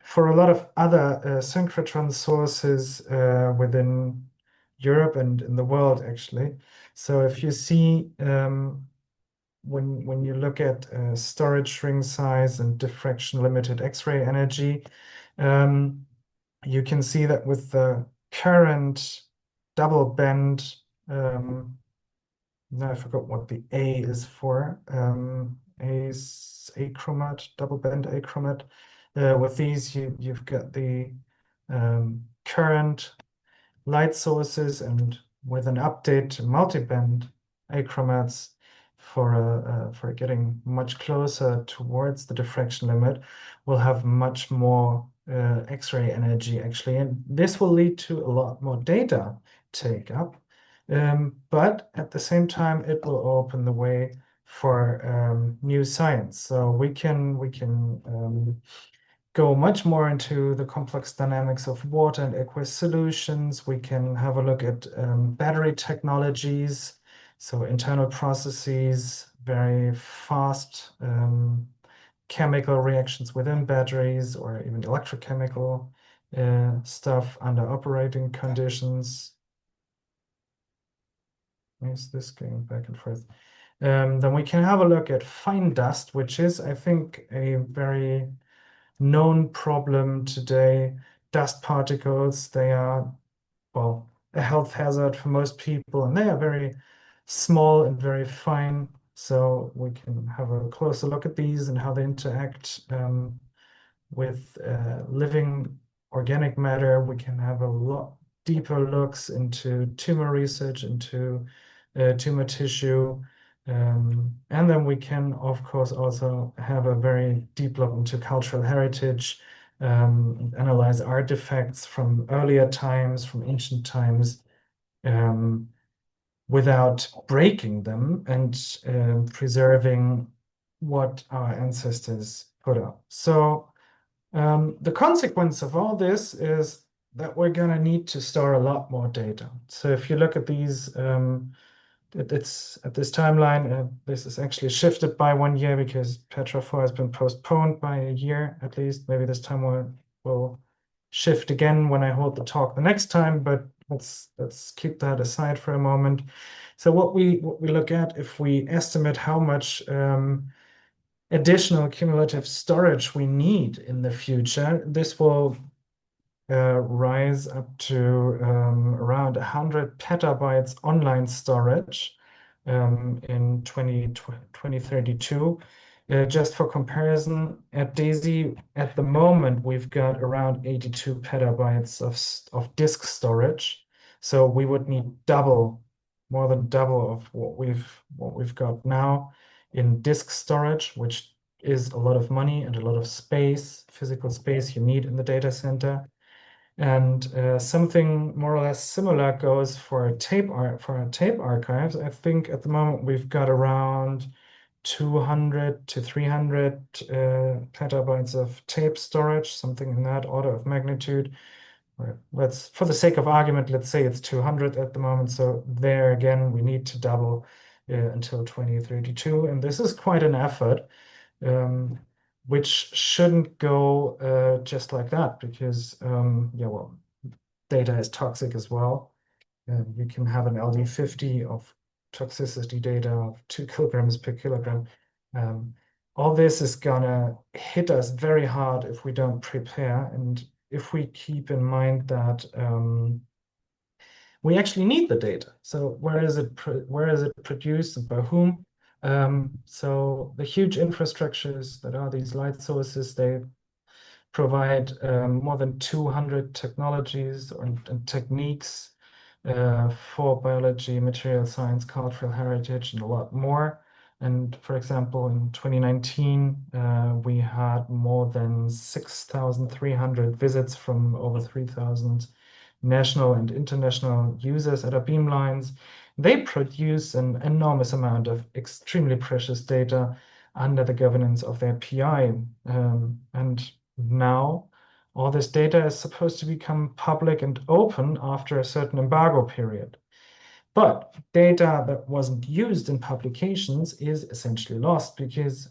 for a lot of other synchrotron sources within Europe and in the world, actually. So if you see when you look at storage ring size and diffraction limited X-ray energy, you can see that with the current double band, now I forgot what the A is for, achromat, double band achromat. With these, you've got the current light sources, and with an update to multi-band achromats for getting much closer towards the diffraction limit, we'll have much more X-ray energy actually, and this will lead to a lot more data take up. But at the same time, it will open the way for new science. So we can go much more into the complex dynamics of water and aqueous solutions. We can have a look at battery technologies, so internal processes, very fast chemical reactions within batteries, or even electrochemical stuff under operating conditions. Is this going back and forth? Then we can have a look at fine dust, which is, I think, a very known problem today. Dust particles, they are, well, a health hazard for most people, and they are very small and very fine. So we can have a closer look at these and how they interact with living organic matter. We can have a lot deeper looks into tumor research, into tumor tissue. And then we can, of course, also have a very deep look into cultural heritage, analyze artifacts from earlier times, from ancient times, without breaking them, and preserving what our ancestors put up. So the consequence of all this is that we're going to need to store a lot more data. So if you look at these, it's at this timeline, this is actually shifted by 1 year because Petra 4 has been postponed by a year at least. Maybe this time we'll shift again when I hold the talk the next time, but let's keep that aside for a moment. So what we look at, if we estimate how much additional cumulative storage we need in the future, this will rise up to around 100 petabytes online storage in 2032. Just for comparison, at DESY, at the moment, we've got around 82 petabytes of disk storage. So we would need more than double of what we've got now in disk storage, which is a lot of money and a lot of space, physical space you need in the data center. And something more or less similar goes for tape archives. I think at the moment we've got around 200 to 300 petabytes of tape storage, something in that order of magnitude. Or for the sake of argument, let's say it's 200 at the moment. So there again, we need to double until 2032, and this is quite an effort. Which shouldn't go just like that, because yeah, well, data is toxic as well. You can have an LD50 of toxicity data of 2 kilograms per kilogram. All this is gonna hit us very hard if we don't prepare, and if we keep in mind that we actually need the data. So where is it produced and by whom? So the huge infrastructures that are these light sources, they provide more than 200 technologies and techniques for biology, material science, cultural heritage, and a lot more. And for example, in 2019, we had more than 6,300 visits from over 3,000 national and international users at our beamlines. They produce an enormous amount of extremely precious data under the governance of their PI. And now all this data is supposed to become public and open after a certain embargo period. But data that wasn't used in publications is essentially lost, because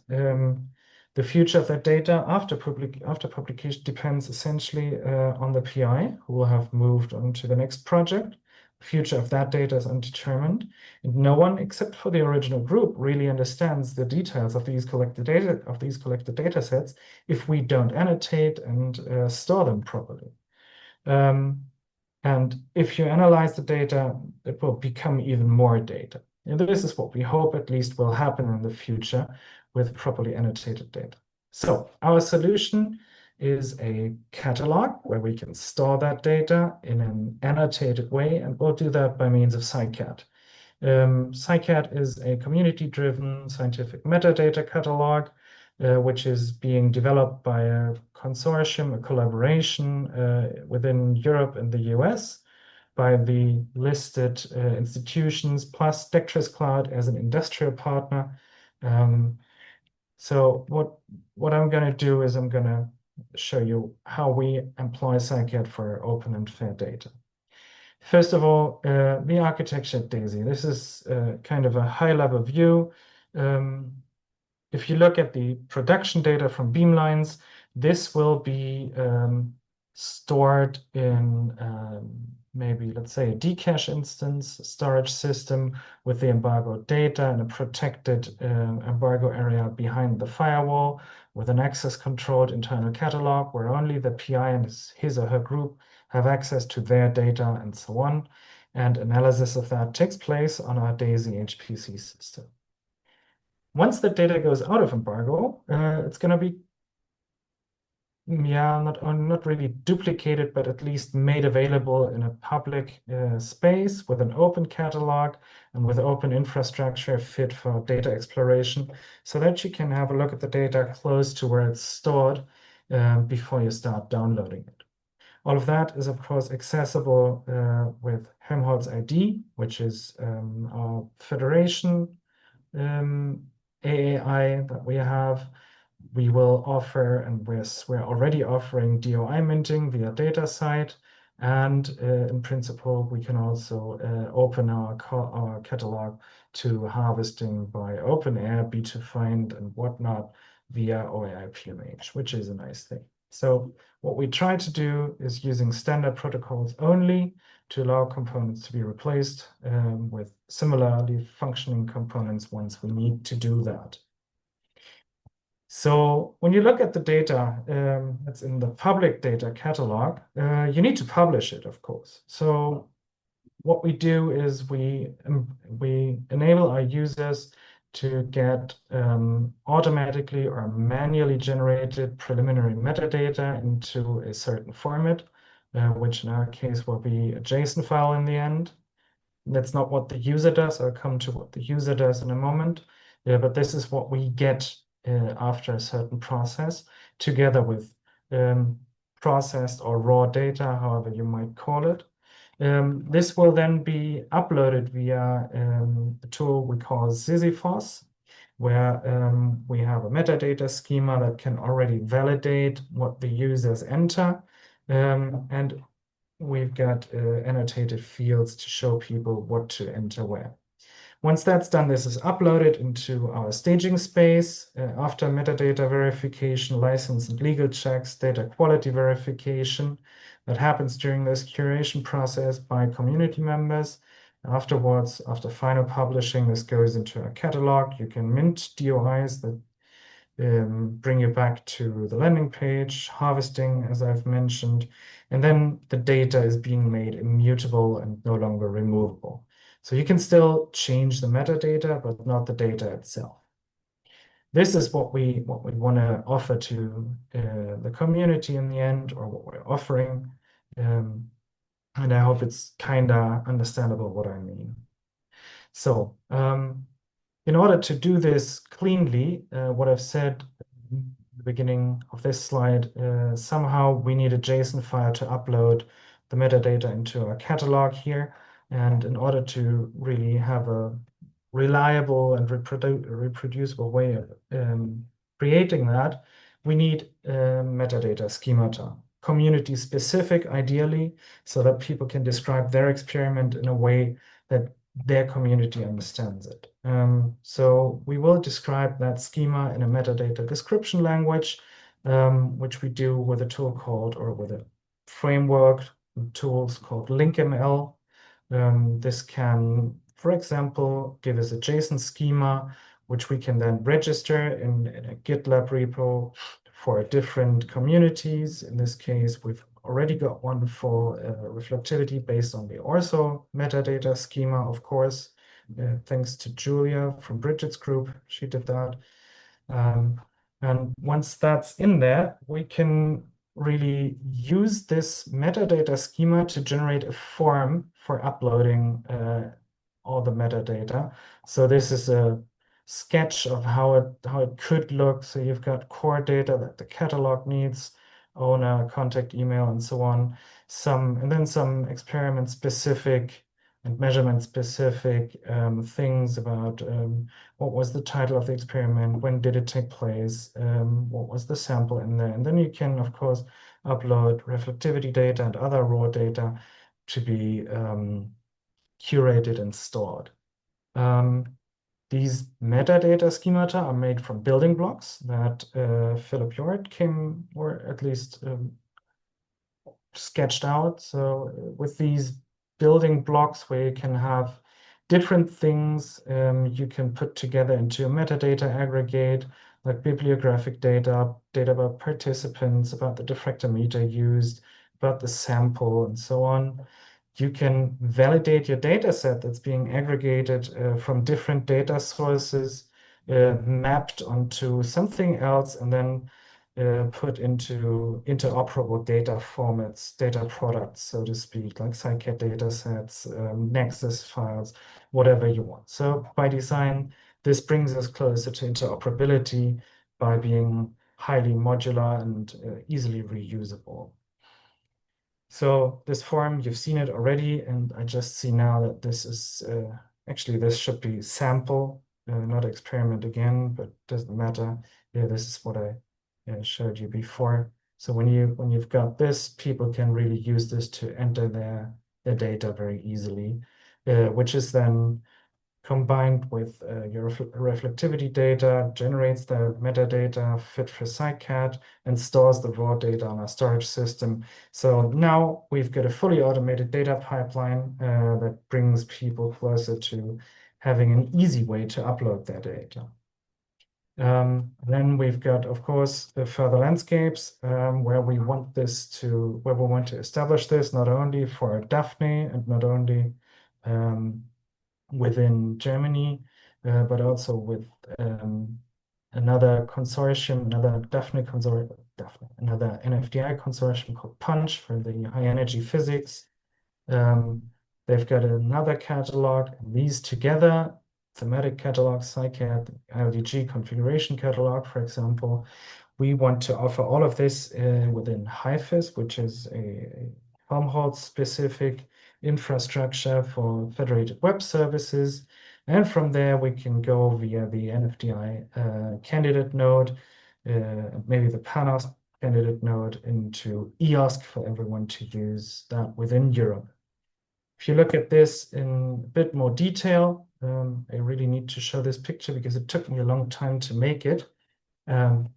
The future of that data after publication depends essentially on the PI, who will have moved on to the next project. The future of that data is undetermined, and no one except for the original group really understands the details of these collected data sets if we don't annotate and store them properly. And if you analyze the data, it will become even more data. And this is what we hope at least will happen in the future with properly annotated data. So our solution is a catalog where we can store that data in an annotated way, and we'll do that by means of Scicat. Scicat is a community-driven scientific metadata catalog, which is being developed by a consortium, a collaboration within Europe and the US by the listed institutions, plus Dectris Cloud as an industrial partner. So what I'm going to do is I'm going to show you how we employ Scicat for open and fair data. First of all, the architecture at DESY. This is kind of a high-level view. If you look at the production data from beamlines, this will be stored in maybe, let's say, a Dcache instance storage system with the embargoed data in a protected embargo area behind the firewall with an access-controlled internal catalog where only the PI and his or her group have access to their data and so on. And analysis of that takes place on our DESY HPC system. Once the data goes out of embargo, it's going to be, not really duplicated, but at least made available in a public space with an open catalog and with open infrastructure fit for data exploration, so that you can have a look at the data close to where it's stored before you start downloading it. All of that is, of course, accessible with HelmholtzID, which is our federation AAI that we have. We will offer, and we're already offering DOI minting via datasite. And in principle, we can also open our catalog to harvesting by open air, predefined, and whatnot via OAI PMH, which is a nice thing. So what we try to do is using standard protocols only to allow components to be replaced with similarly functioning components once we need to do that. So when you look at the data that's in the public data catalog, you need to publish it, of course. So what we do is we enable our users to get automatically or manually generated preliminary metadata into a certain format, which in our case will be a JSON file in the end. That's not what the user does. I'll come to what the user does in a moment. But this is what we get after a certain process, together with processed or raw data, however you might call it. This will then be uploaded via a tool we call Sisyphos, where we have a metadata schema that can already validate what the users enter. And we've got annotated fields to show people what to enter where. Once that's done, this is uploaded into our staging space. After metadata verification, license and legal checks, data quality verification, that happens during this curation process by community members. Afterwards, after final publishing, this goes into a catalog. You can mint DOIs that bring you back to the landing page, harvesting, as I've mentioned, and then the data is being made immutable and no longer removable. So you can still change the metadata, but not the data itself. This is what we want to offer to the community in the end, or what we're offering. And I hope it's kind of understandable what I mean. So in order to do this cleanly, what I've said at the beginning of this slide, somehow we need a JSON file to upload the metadata into our catalog here. And in order to really have a reliable and reproducible way of creating that, we need metadata schemata, community specific ideally, so that people can describe their experiment in a way that their community understands it. So we will describe that schema in a metadata description language, which we do with a tool called, or with a framework tools called LinkML. This can, for example, give us a JSON schema, which we can then register in a GitLab repo for different communities. In this case, we've already got one for reflectivity based on the ortho metadata schema, of course, thanks to Julia from Bridget's group. She did that. And once that's in there, we can really use this metadata schema to generate a form for uploading all the metadata. So this is a sketch of how it could look. So you've got core data that the catalog needs, owner, contact email, and so on. And then some experiment specific and measurement specific things about what was the title of the experiment, when did it take place, what was the sample in there. And then you can, of course, upload reflectivity data and other raw data to be curated and stored. These metadata schemata are made from building blocks that Philip Yort came, or at least sketched out. So with these building blocks where you can have different things you can put together into a metadata aggregate, like bibliographic data, data about participants, about the diffractometer used, about the sample, and so on. You can validate your data set that's being aggregated from different data sources, mapped onto something else, and then put into interoperable data formats, data products, so to speak, like Scicat datasets, Nexus files, whatever you want. So by design, this brings us closer to interoperability by being highly modular and easily reusable. So this form, you've seen it already, and I just see now that this is, actually this should be sample, not experiment again, but doesn't matter. Yeah, this is what I showed you before. So when you've got this, people can really use this to enter their data very easily, which is then combined with your reflectivity data, generates the metadata fit for Scicat, and stores the raw data on a storage system. So now we've got a fully automated data pipeline that brings people closer to having an easy way to upload their data. Then we've got, of course, the further landscapes where we want to establish this not only for Daphne and not only within Germany, but also with another consortium, another another NFDI consortium called Punch for the high energy physics. They've got another catalog. These together, thematic catalog, Scicat, ILDG configuration catalog, for example. We want to offer all of this within HIFIS, which is a Helmholtz-specific infrastructure for federated web services. And from there, we can go via the NFDI candidate node, maybe the Panos candidate node, into EOSC for everyone to use that within Europe. If you look at this in a bit more detail, I really need to show this picture because it took me a long time to make it. And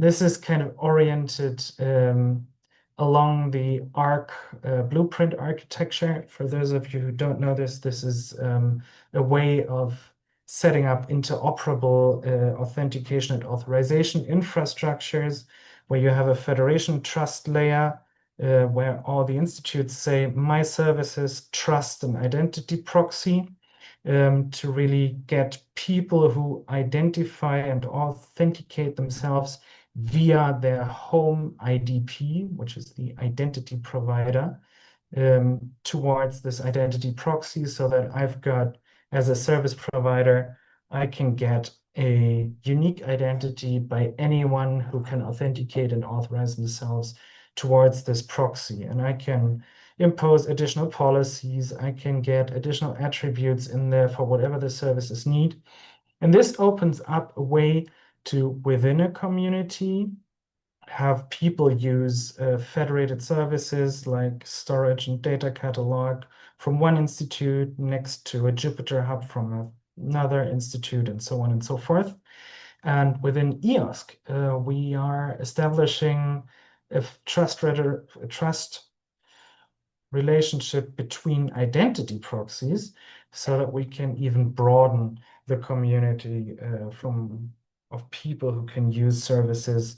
this is kind of oriented along the ARC blueprint architecture. For those of you who don't know this, this is a way of setting up interoperable authentication and authorization infrastructures where you have a federation trust layer where all the institutes say, my services trust an identity proxy to really get people who identify and authenticate themselves via their home IDP, which is the identity provider, towards this identity proxy, so that I've got, as a service provider, I can get a unique identity by anyone who can authenticate and authorize themselves towards this proxy. And I can impose additional policies. I can get additional attributes in there for whatever the services need. And this opens up a way to, within a community, have people use federated services like storage and data catalog from one institute next to a Jupyter Hub from another institute, and so on and so forth. And within EOSC, we are establishing a trust relationship between identity proxies so that we can even broaden the community of people who can use services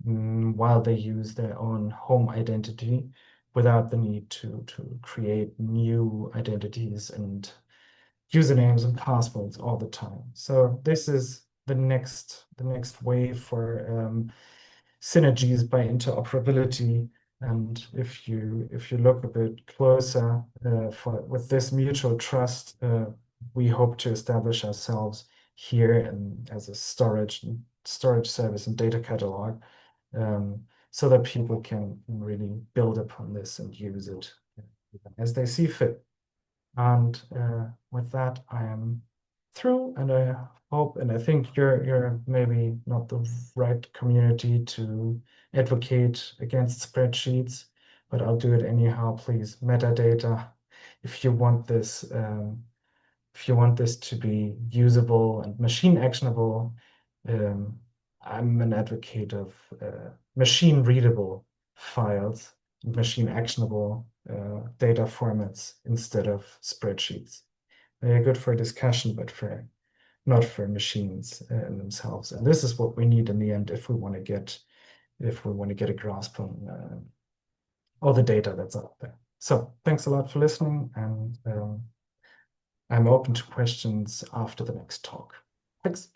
while they use their own home identity without the need to create new identities and usernames and passwords all the time. So this is the next wave for synergies by interoperability. And if you look a bit closer with this mutual trust, we hope to establish ourselves here as a storage service and data catalog, so that people can really build upon this and use it as they see fit. And with that, I am through, and I hope, and I think you're maybe not the right community to advocate against spreadsheets, but I'll do it anyhow. Please, metadata. If you want this, to be usable and machine actionable, I'm an advocate of machine readable files, machine actionable data formats instead of spreadsheets. They are good for discussion, but not for machines in themselves. And this is what we need in the end if we want to get a grasp on all the data that's out there. So thanks a lot for listening, and I'm open to questions after the next talk. Thanks.